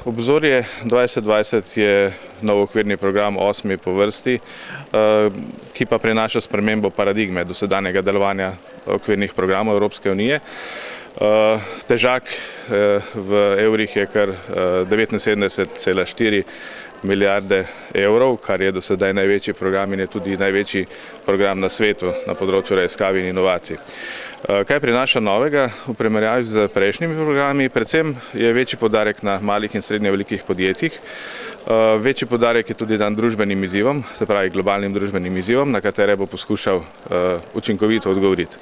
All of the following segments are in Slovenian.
Obzorje 2020 je nov okvirni program, 8. po vrsti, ki pa prinaša spremembo paradigme dosedanjega delovanja okvirnih programov Evropske unije. Težak v evrih je kar 79,4 milijarde evrov, kar je do sedaj največji program in je tudi največji program na svetu na področju raziskav in inovacij. Kaj prinaša novega v primerjavi z prejšnjimi programi? Predvsem je večji poudarek na malih in srednje velikih podjetjih. Večji poudarek je tudi dan družbenim izzivom, se pravi globalnim družbenim izzivom, na katere bo poskušal učinkovito odgovoriti.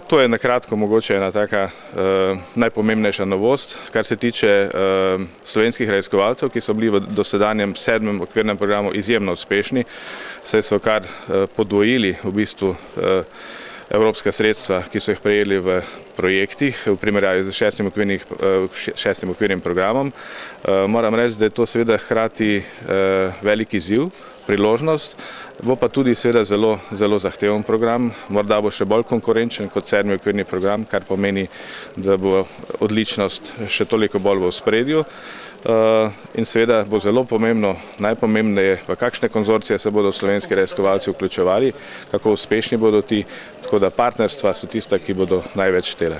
To je na kratko mogoče ena taka najpomembnejša novost, kar se tiče slovenskih raziskovalcev, ki so bili v dosedanjem 7. okvirnem programu izjemno uspešni, saj so kar podvojili v bistvu evropska sredstva, ki so jih prejeli v projektih v primerjavi z 6. okvirnim programom. Moram reči, da je to seveda hkrati velik izziv, priložnost, bo pa tudi seveda zelo zahteven program, morda bo še bolj konkurenčen kot 7. okvirni program, kar pomeni, da bo odličnost še toliko bolj v ospredju. In seveda bo zelo pomembno, najpomembneje, v kakšne konzorcije se bodo slovenski raziskovalci vključevali, kako uspešni bodo ti, tako da partnerstva so tista, ki bodo največ štele.